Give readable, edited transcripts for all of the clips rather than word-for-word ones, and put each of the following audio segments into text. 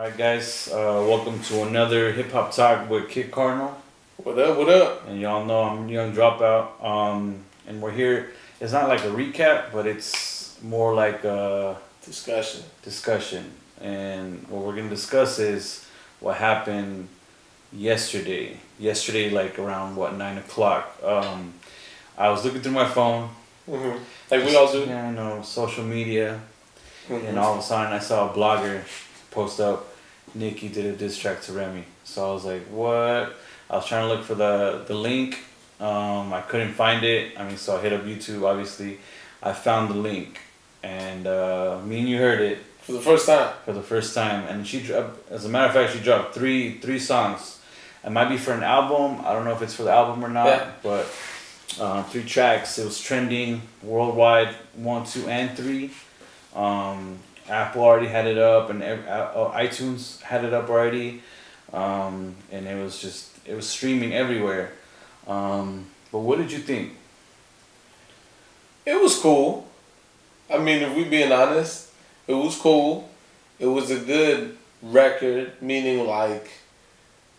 Alright guys, welcome to another hip hop talk with Kid Cardinal. What up, what up? And y'all know I'm Young Dropout. And we're here. It's not like a recap, but it's more like a discussion. And what we're gonna discuss is what happened yesterday. Yesterday, like around 9 o'clock. I was looking through my phone. Mm-hmm. Like we all do. Yeah, I know, social media. Mm-hmm. And all of a sudden I saw a blogger post up, Nicki did a diss track to Remy. So I was like, what? I was trying to look for the link. I couldn't find it. So I hit up YouTube, obviously. I found the link. And me and you heard it. For the first time. For the first time. And she dropped, as a matter of fact, she dropped three songs. It might be for an album. I don't know if it's for the album or not. Yeah. But 3 tracks. It was trending worldwide, 1, 2, and 3. Apple already had it up, and iTunes had it up already, and it was streaming everywhere. But what did you think? It was cool. If we being honest, it was cool. It was a good record, meaning like,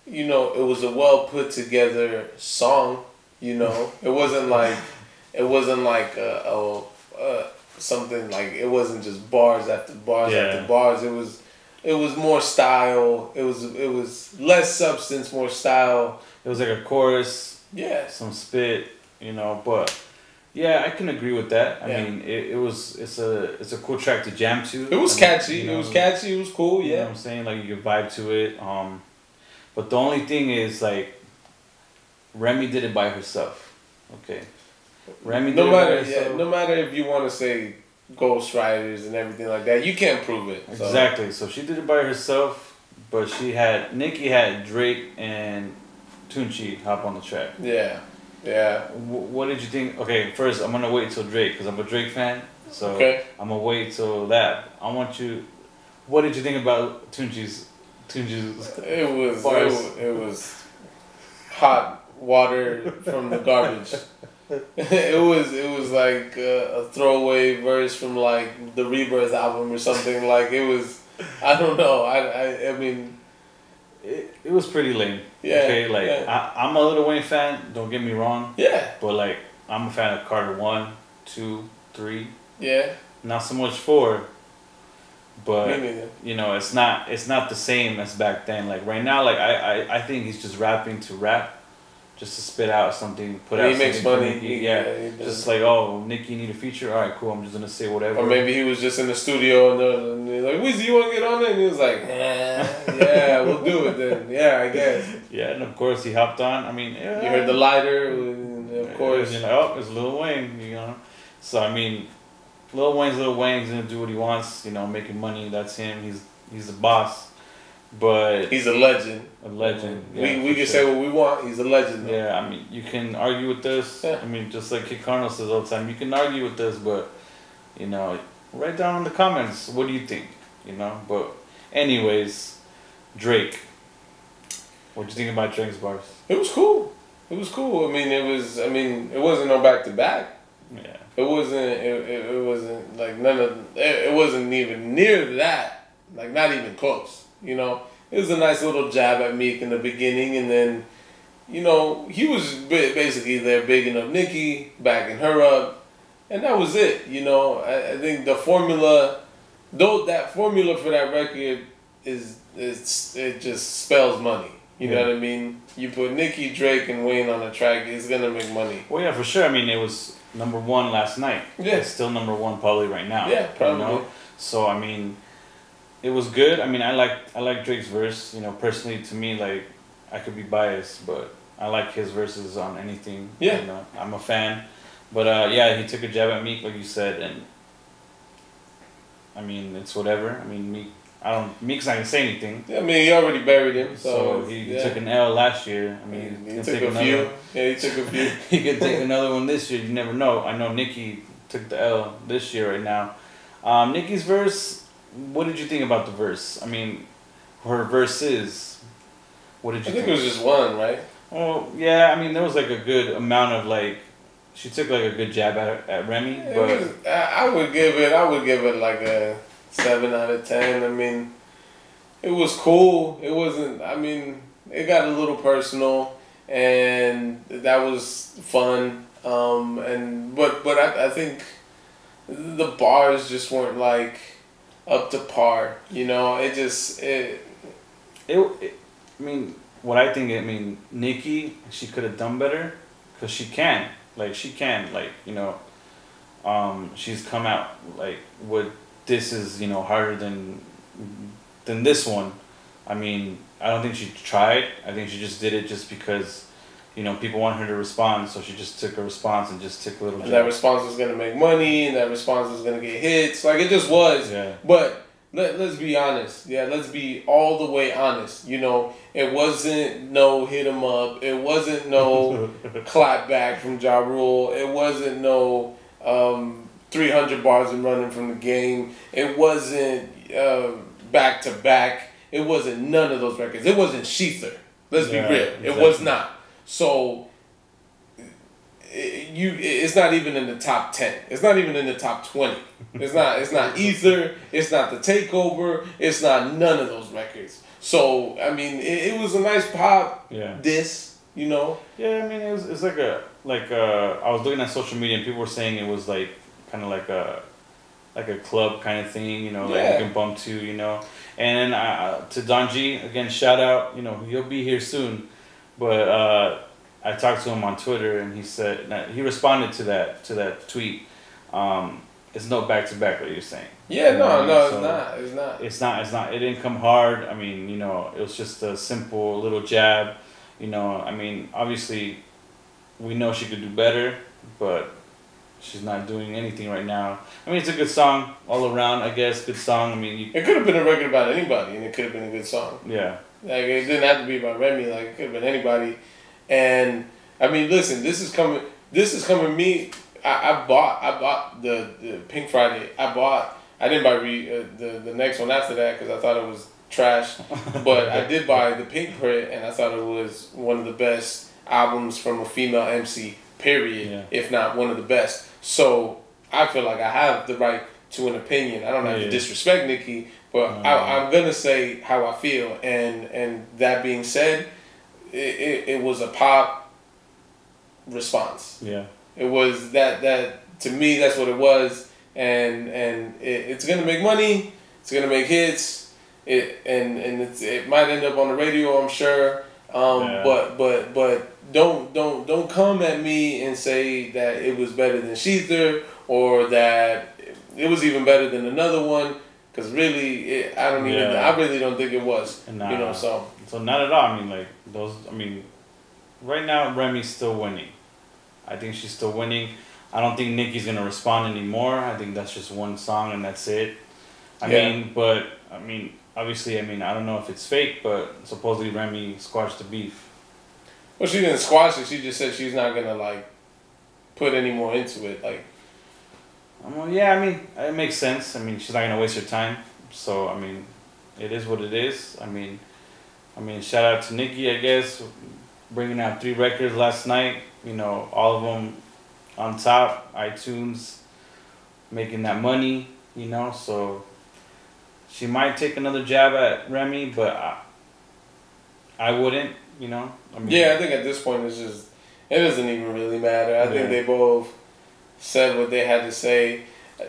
it was a well put together song. It wasn't like something like, it wasn't just bars after bars after bars. It was more style. It was less substance, more style. It was like a chorus. Yeah. Some spit, but yeah, I can agree with that. It's a cool track to jam to. It was catchy. It was catchy. It was cool. Yeah. You know what I'm saying? Like you could vibe to it. But the only thing is like Remy did it by herself. Okay. Remy no matter if you want to say ghostwriters and everything like that, you can't prove it. So. Exactly. So she did it by herself, but Nicki had Drake and Tunchi hop on the track. Yeah, yeah. What did you think? Okay, first I'm gonna wait till Drake because I'm a Drake fan. So okay. I'm gonna wait till that. What did you think about Tunchi's? It was hot water from the garbage. It was like a throwaway verse from like the Rebirth album or something. Like it was, I don't know. It was pretty lame. Yeah. Okay, like yeah. I'm a Lil Wayne fan. Don't get me wrong. Yeah. But like I'm a fan of Carter 1, 2, 3. Yeah. Not so much 4. But me neither. it's not the same as back then. Like right now, like I think he's just rapping to rap. Just to spit out something, he makes money. He just like, oh, Nicki need a feature. All right, cool. I'm just gonna say whatever. Or maybe he was just in the studio and they're like, Weezy, you want to get on it? And he was like, yeah, we'll do it then. Yeah, I guess. Yeah, and of course he hopped on. You heard the lighter, and of course. You're like, oh, it's Lil Wayne, So Lil Wayne's gonna do what he wants. Making money. That's him. He's the boss. But he's a legend. A legend. Yeah, we can say what we want. He's a legend. Though. Yeah, you can argue with this. Yeah. Just like Kid Cardinal says all the time, you can argue with this, but write down in the comments what do you think. But anyways, Drake. What do you think about Drake's bars? It was cool. It was cool. It wasn't no back to back. Yeah. It wasn't like none of. It wasn't even near that. Like not even close. It was a nice little jab at Meek in the beginning, and then, he was basically there bigging up Nicki, backing her up, and that was it. I think the formula, that formula for that record it just spells money. You know what I mean? You put Nicki, Drake, and Wayne on a track, it's gonna make money. Well, yeah, for sure. It was #1 last night. Yeah. It's still #1 probably right now. Yeah, probably. So it was good. I like Drake's verse. Personally, to me, like I could be biased, but I like his verses on anything. Yeah. I'm a fan. But he took a jab at Meek, like you said, and it's whatever. Meek's not gonna say anything. Yeah, he already buried him. So he took an L last year. He took a few. Yeah, he took a few. He could take another one this year. You never know. I know Nicki took the L this year right now. Nicki's verse. What did you think about the verse? Her verses. What did you think? I think it was just one, right? Well, yeah. There was like a good amount of like. She took like a good jab at Remy, I would give it like a 7 out of 10. It was cool. It wasn't. I mean, it got a little personal, and that was fun. But I think the bars just weren't like up to par. You know, I mean, what I think. I mean, Nicki, she could have done better, cause she can. Like she can. Like you know, she's come out like with this is harder than this one. I mean, I don't think she tried. I think she just did it just because, people wanted her to respond. So she just took a response and just took a little. And that response was gonna make money, and that response was gonna get hits. Like it just was. Yeah. But let's be honest. Yeah, let's be all the way honest. It wasn't no hit 'em up. It wasn't no clap back from Ja Rule. It wasn't no 300 bars and running from the game. It wasn't back to back. It wasn't none of those records. It wasn't Sheether. Let's be real. Exactly. It was not. So it's not even in the top 10. It's not even in the top 20. It's not Ether. It's not The Takeover. It's not none of those records. So I mean, it was a nice pop. Yeah. Diss. Yeah, I mean, it's like I was looking at social media and people were saying it was like kind of like a club kind of thing, like you can bump to, And to Don G, again, shout out, he'll be here soon. But I talked to him on Twitter and he said, he responded to that tweet. It's no back-to-back, what you're saying. Yeah, no, so it's not. It's not. It didn't come hard. I mean, it was just a simple little jab. I mean, obviously, we know she could do better, but she's not doing anything right now. I mean, it's a good song all around, I guess. Good song. I mean, it could have been a record about anybody, and it could have been a good song. Yeah. Like, it didn't have to be about Remy. Like, it could have been anybody. And, I mean, listen, this is coming me. I bought the Pink Friday. I didn't buy the next one after that because I thought it was trash. But I did buy the Pink print, and I thought it was one of the best albums from a female MC, period, if not one of the best. So I feel like I have the right to an opinion. I don't have to disrespect Nicki, but I'm going to say how I feel. And that being said, it was a pop response. Yeah. It was that to me, that's what it was. And it's going to make money. It's going to make hits. It might end up on the radio, I'm sure. But don't come at me and say that it was better than Sheether or that it was even better than another one, because really I really don't think it was. So not at all. I mean, like those. I mean, right now Remy's still winning. I think she's still winning. I don't think Nicki's gonna respond anymore. I think that's just one song and that's it. I mean, obviously, I don't know if it's fake, but supposedly Remy squashed the beef. Well, she didn't squash it. She just said she's not gonna like put any more into it. Like, yeah, I mean, it makes sense. I mean, she's not gonna waste her time. So I mean, it is what it is. I mean, shout out to Nicki, I guess, bringing out 3 records last night. All of them on top, iTunes, making that money. So she might take another jab at Remy, but I wouldn't. I mean, I think at this point it doesn't even really matter. I think they both said what they had to say.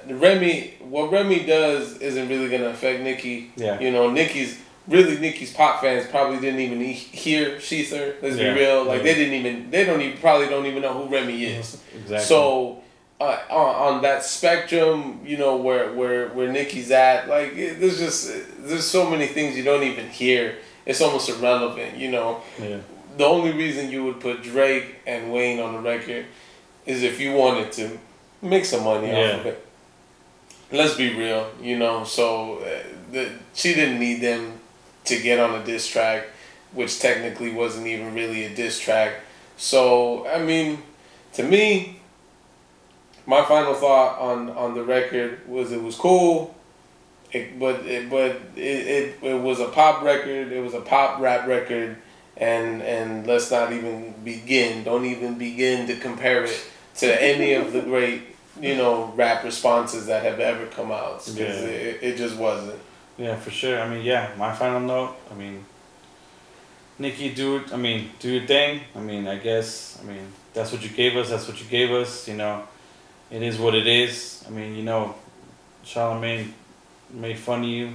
What Remy does isn't really gonna affect Nicki. Yeah. Nicki's pop fans probably didn't even hear Sheether. Let's be real. Like they probably don't even know who Remy is. Exactly. So on that spectrum, where Nicki's at, like there's so many things you don't even hear. It's almost irrelevant, Yeah. The only reason you would put Drake and Wayne on the record is if you wanted to make some money off of it. Let's be real, So she didn't need them to get on a diss track, which technically wasn't even really a diss track. So I mean, to me, my final thought on the record was it was cool. But it was a pop record. It was a pop rap record, and let's not even begin. Don't even begin to compare it to any of the great rap responses that have ever come out, because it just wasn't. Yeah, for sure. I mean, yeah, my final note, I mean, Nicki, do your thing. I mean, I guess, I mean, that's what you gave us, that's what you gave us, you know. It is what it is. I mean, you know, Charlamagne made fun of you.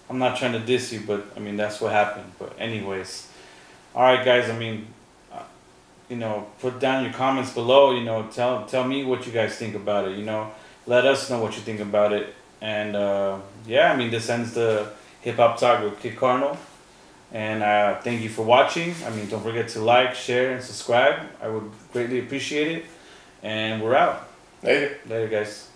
I'm not trying to diss you, but I mean, that's what happened. But, anyways, all right, guys, I mean, you know, put down your comments below, you know, tell me what you guys think about it, you know. Let us know what you think about it. And, yeah, I mean, this ends the Hip Hop Talk with Kid Cardinal. And thank you for watching. I mean, don't forget to like, share, and subscribe. I would greatly appreciate it. And we're out. Later. Later, guys.